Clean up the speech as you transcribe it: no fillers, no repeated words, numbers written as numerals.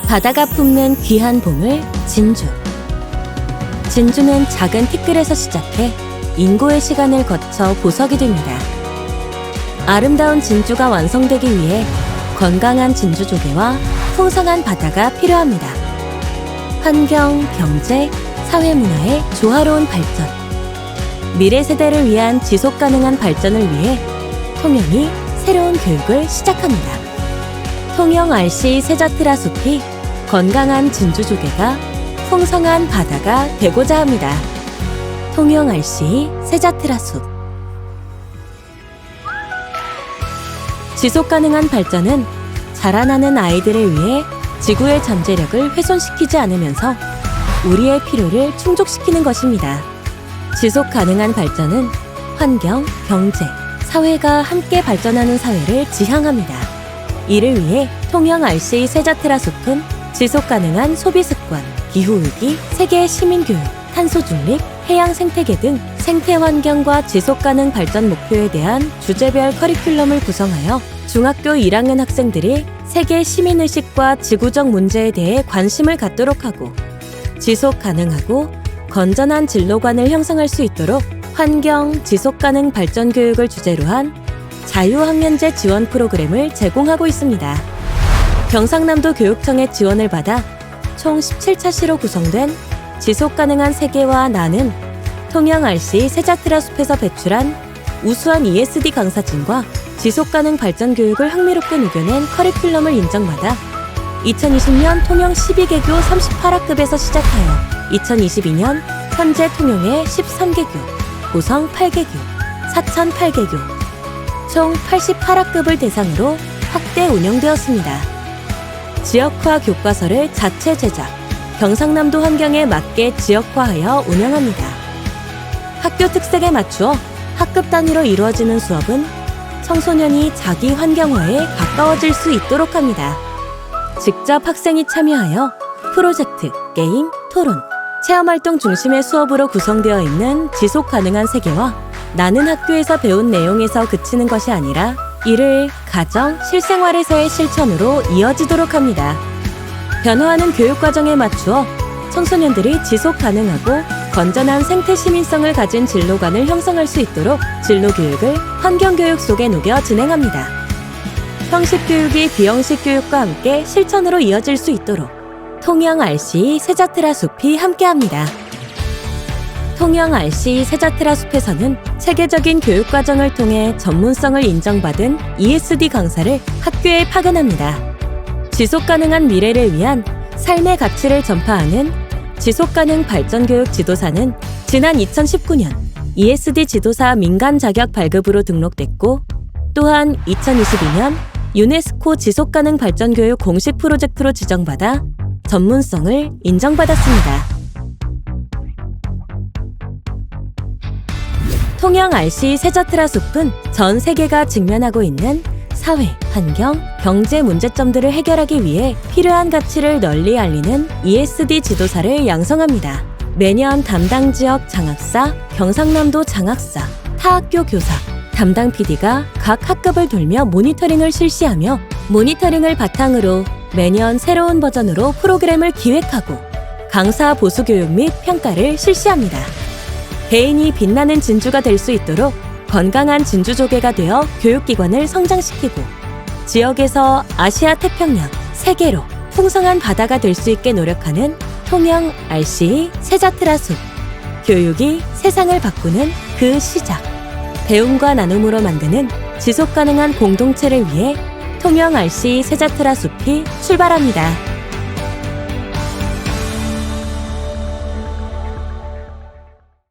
바다가 품는 귀한 보물 진주. 진주는 작은 티끌에서 시작해 인고의 시간을 거쳐 보석이 됩니다. 아름다운 진주가 완성되기 위해 건강한 진주조개와 풍성한 바다가 필요합니다. 환경, 경제, 사회문화의 조화로운 발전. 미래 세대를 위한 지속가능한 발전을 위해 통영이 새로운 교육을 시작합니다. 통영 RC 세자트라 숲이 건강한 진주조개가 풍성한 바다가 되고자 합니다. 통영 RC 세자트라 숲. 지속가능한 발전은 자라나는 아이들을 위해 지구의 잠재력을 훼손시키지 않으면서 우리의 필요를 충족시키는 것입니다. 지속가능한 발전은 환경, 경제, 사회가 함께 발전하는 사회를 지향합니다. 이를 위해 통영 RC 세자트라 숲은 지속가능한 소비습관, 기후위기, 세계 시민교육, 탄소중립, 해양 생태계 등 생태환경과 지속가능 발전 목표에 대한 주제별 커리큘럼을 구성하여 중학교 1학년 학생들이 세계 시민의식과 지구적 문제에 대해 관심을 갖도록 하고 지속가능하고 건전한 진로관을 형성할 수 있도록 환경, 지속가능 발전 교육을 주제로 한 자유학년제 지원 프로그램을 제공하고 있습니다. 경상남도 교육청의 지원을 받아 총 17차 시로 구성된 지속가능한 세계와 나는 통영 RC 세자트라 숲에서 배출한 우수한 ESD 강사진과 지속가능 발전 교육을 흥미롭게 녹여낸 커리큘럼을 인정받아 2020년 통영 12개교 38학급에서 시작하여 2022년 현재 통영의 13개교, 고성 8개교, 사천 8개교, 총 88학급을 대상으로 확대 운영되었습니다. 지역화 교과서를 자체 제작, 경상남도 환경에 맞게 지역화하여 운영합니다. 학교 특색에 맞추어 학급 단위로 이루어지는 수업은 청소년이 자기 환경화에 가까워질 수 있도록 합니다. 직접 학생이 참여하여 프로젝트, 게임, 토론, 체험활동 중심의 수업으로 구성되어 있는 지속가능한 세계와 나는 학교에서 배운 내용에서 그치는 것이 아니라 이를 가정, 실생활에서의 실천으로 이어지도록 합니다. 변화하는 교육과정에 맞추어 청소년들이 지속가능하고 건전한 생태 시민성을 가진 진로관을 형성할 수 있도록 진로교육을 환경교육 속에 녹여 진행합니다. 형식 교육이 비형식 교육과 함께 실천으로 이어질 수 있도록 통영 RC 세자트라 숲이 함께합니다. 통영 RC 세자트라 숲에서는 체계적인 교육과정을 통해 전문성을 인정받은 ESD 강사를 학교에 파견합니다. 지속가능한 미래를 위한 삶의 가치를 전파하는 지속가능 발전교육 지도사는 지난 2019년 ESD 지도사 민간 자격 발급으로 등록됐고 또한 2022년 유네스코 지속가능 발전교육 공식 프로젝트로 지정받아 전문성을 인정받았습니다. 통영 RC 세자트라 숲은 전 세계가 직면하고 있는 사회, 환경, 경제 문제점들을 해결하기 위해 필요한 가치를 널리 알리는 ESD 지도사를 양성합니다. 매년 담당 지역 장학사, 경상남도 장학사, 타학교 교사, 담당 PD가 각 학급을 돌며 모니터링을 실시하며 모니터링을 바탕으로 매년 새로운 버전으로 프로그램을 기획하고 강사 보수 교육 및 평가를 실시합니다. 개인이 빛나는 진주가 될 수 있도록 건강한 진주조개가 되어 교육기관을 성장시키고 지역에서 아시아 태평양, 세계로 풍성한 바다가 될 수 있게 노력하는 통영 RC 세자트라 숲. 교육이 세상을 바꾸는 그 시작. 배움과 나눔으로 만드는 지속가능한 공동체를 위해 통영 RC 세자트라 숲이 출발합니다.